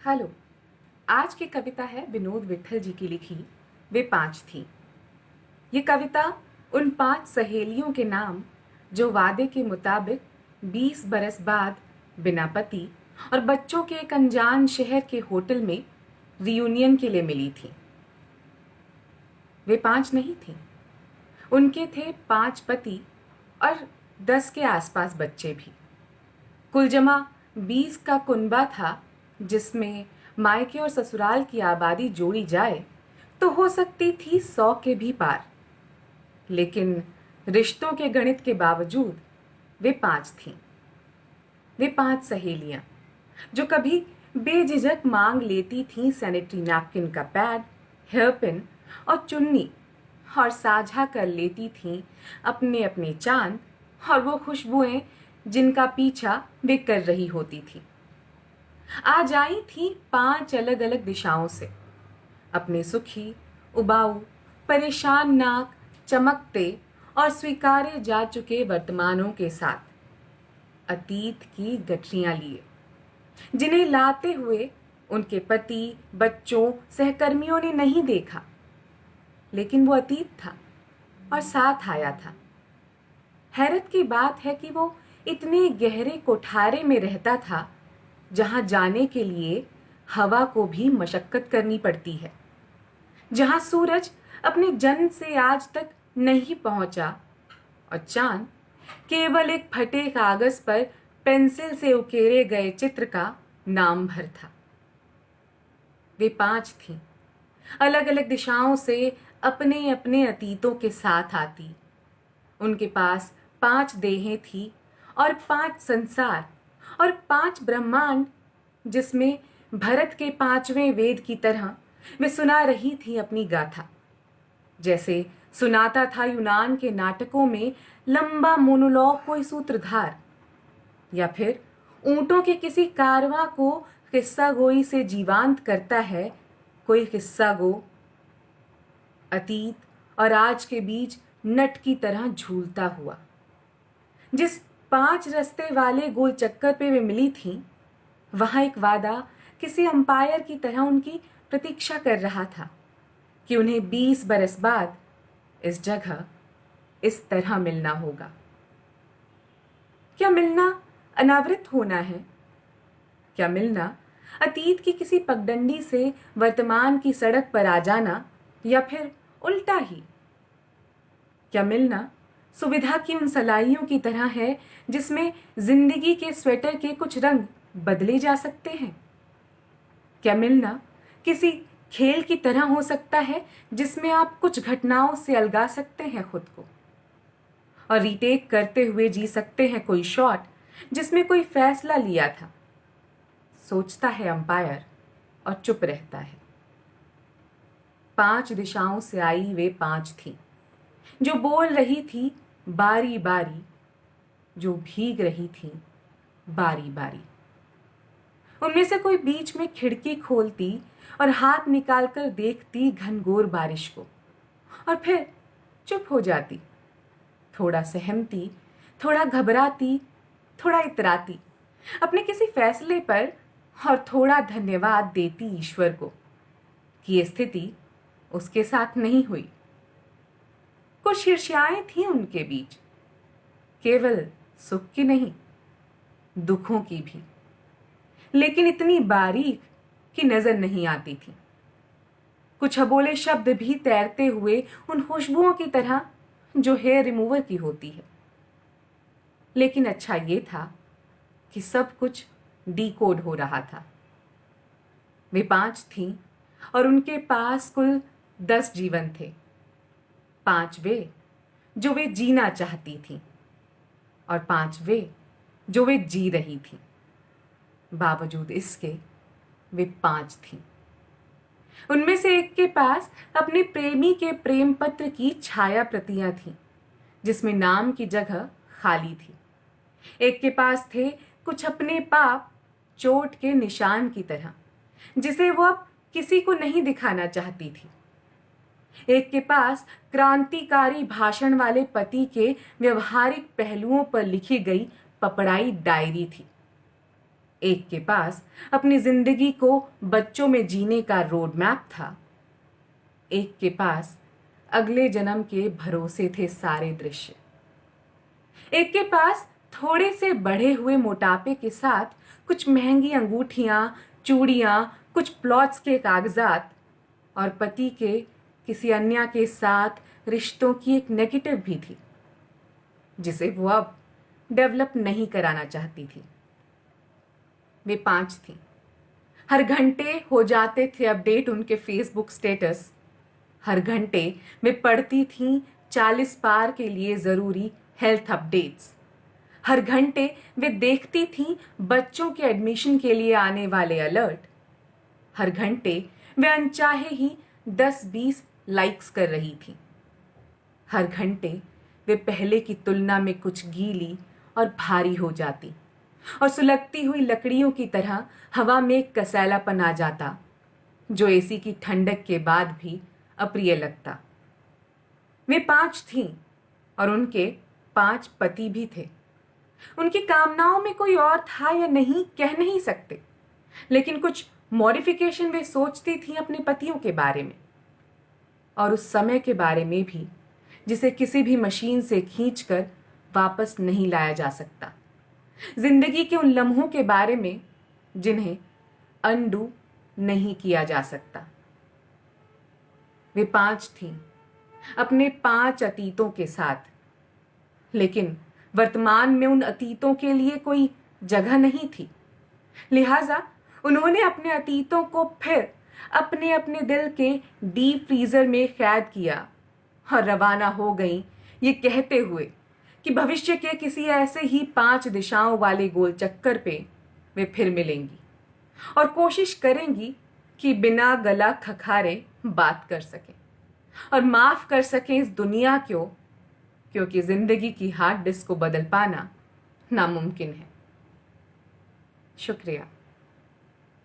Hello. आज की कविता है विनोद विट्ठल जी की लिखी वे पांच थी। ये कविता उन पांच सहेलियों के नाम जो वादे के मुताबिक 20 बरस बाद बिना पति और बच्चों के एक अनजान शहर के होटल में रियूनियन के लिए मिली थी। वे पांच नहीं थी, उनके थे 5 पति और 10 के आसपास बच्चे भी। कुल जमा 20 का कुनबा था, जिसमें मायके और ससुराल की आबादी जोड़ी जाए तो हो सकती थी 100 के भी पार। लेकिन रिश्तों के गणित के बावजूद वे पांच थीं। वे पांच सहेलियां जो कभी बेझिझक मांग लेती थीं सैनिटरी नैपकिन का पैड, हेयर पिन और चुन्नी, और साझा कर लेती थीं अपने अपने चांद और वो खुशबुएं जिनका पीछा वे कर रही होती थी। आज आई थी 5 अलग अलग दिशाओं से, अपने सुखी, उबाऊ, परेशान नाक, चमकते और स्वीकारे जा चुके वर्तमानों के साथ अतीत की गठरियां लिए, जिन्हें लाते हुए उनके पति, बच्चों, सहकर्मियों ने नहीं देखा। लेकिन वो अतीत था और साथ आया था। हैरत की बात है कि वो इतने गहरे कोठारे में रहता था जहां जाने के लिए हवा को भी मशक्कत करनी पड़ती है, जहां सूरज अपने जन्म से आज तक नहीं पहुंचा और चांद केवल एक फटे कागज पर पेंसिल से उकेरे गए चित्र का नाम भर था। वे पांच थीं, अलग अलग दिशाओं से अपने अपने अतीतों के साथ आती। उनके पास 5 देहें थी और 5 संसार और 5 ब्रह्मांड, जिसमें भरत के 5वें वेद की तरह वे सुना रही थी अपनी गाथा, जैसे सुनाता था यूनान के नाटकों में लंबा मोनोलॉग कोई सूत्रधार, या फिर ऊंटों के किसी कारवां को किस्सा गोई से जीवांत करता है कोई किस्सा गो। अतीत और आज के बीच नट की तरह झूलता हुआ, जिस 5 रास्ते वाले गोल चक्कर पे वे मिली थीं, वहां एक वादा किसी अंपायर की तरह उनकी प्रतीक्षा कर रहा था कि उन्हें 20 बरस बाद इस जगह इस तरह मिलना होगा। क्या मिलना अनावृत होना है? क्या मिलना अतीत की किसी पगडंडी से वर्तमान की सड़क पर आ जाना, या फिर उल्टा ही? क्या मिलना सुविधा की उन सलाइयों की तरह है जिसमें जिंदगी के स्वेटर के कुछ रंग बदले जा सकते हैं? क्या मिलना किसी खेल की तरह हो सकता है जिसमें आप कुछ घटनाओं से अलगा सकते हैं खुद को और रीटेक करते हुए जी सकते हैं कोई शॉट जिसमें कोई फैसला लिया था? सोचता है अंपायर और चुप रहता है। 5 दिशाओं से आई वे पांच थी, जो बोल रही थी बारी बारी, जो भीग रही थी बारी बारी। उनमें से कोई बीच में खिड़की खोलती और हाथ निकालकर देखती घनघोर बारिश को, और फिर चुप हो जाती, थोड़ा सहमती, थोड़ा घबराती, थोड़ा इतराती अपने किसी फैसले पर, और थोड़ा धन्यवाद देती ईश्वर को कि ये स्थिति उसके साथ नहीं हुई। कुछ ईर्ष्याएं थी उनके बीच, केवल सुख की नहीं, दुखों की भी, लेकिन इतनी बारीक कि नजर नहीं आती थी। कुछ अबोले शब्द भी तैरते हुए उन खुशबुओं की तरह जो हेयर रिमूवर की होती है। लेकिन अच्छा ये था कि सब कुछ डीकोड हो रहा था। वे पांच थीं और उनके पास कुल 10 जीवन थे। 5 वे जो वे जीना चाहती थीं और 5 वे जो वे जी रही थीं। बावजूद इसके वे 5 थीं। उनमें से एक के पास अपने प्रेमी के प्रेम पत्र की छाया प्रतियां थीं, जिसमें नाम की जगह खाली थी। एक के पास थे कुछ अपने पाप, चोट के निशान की तरह, जिसे वो अब किसी को नहीं दिखाना चाहती थी। एक के पास क्रांतिकारी भाषण वाले पति के व्यवहारिक पहलुओं पर लिखी गई पपड़ाई डायरी थी। एक के पास अपनी जिंदगी को बच्चों में जीने का रोड मैप था। एक के पास अगले जन्म के भरोसे थे सारे दृश्य। एक के पास थोड़े से बढ़े हुए मोटापे के साथ कुछ महंगी अंगूठियां, चूड़ियां, कुछ प्लॉट्स के कागजात और पति के किसी अन्य के साथ रिश्तों की एक नेगेटिव भी थी, जिसे वो अब डेवलप नहीं कराना चाहती थी। वे 5 थीं। हर घंटे हो जाते थे अपडेट उनके फेसबुक स्टेटस। हर घंटे वे पढ़ती थीं 40 पार के लिए जरूरी हेल्थ अपडेट्स। हर घंटे वे देखती थीं बच्चों के एडमिशन के लिए आने वाले अलर्ट। हर घंटे वे अनचाहे ही 10-20 लाइक्स कर रही थीं। हर घंटे वे पहले की तुलना में कुछ गीली और भारी हो जाती और सुलगती हुई लकड़ियों की तरह हवा में एक कसैलापन आ जाता, जो एसी की ठंडक के बाद भी अप्रिय लगता। वे 5 थीं और उनके 5 पति भी थे। उनकी कामनाओं में कोई और था या नहीं कह नहीं सकते, लेकिन कुछ मॉडिफिकेशन वे सोचती थीं अपने पतियों के बारे में, और उस समय के बारे में भी जिसे किसी भी मशीन से खींचकर वापस नहीं लाया जा सकता। जिंदगी के उन लम्हों के बारे में जिन्हें अनडू नहीं किया जा सकता। वे 5 थीं अपने 5 अतीतों के साथ, लेकिन वर्तमान में उन अतीतों के लिए कोई जगह नहीं थी। लिहाजा उन्होंने अपने अतीतों को फिर अपने अपने दिल के डीप फ्रीजर में कैद किया और रवाना हो गई, ये कहते हुए कि भविष्य के किसी ऐसे ही 5 दिशाओं वाले गोल चक्कर पे वे फिर मिलेंगी और कोशिश करेंगी कि बिना गला खखारे बात कर सकें और माफ कर सकें इस दुनिया को, क्योंकि जिंदगी की हार्ड डिस्क को बदल पाना नामुमकिन है। शुक्रिया।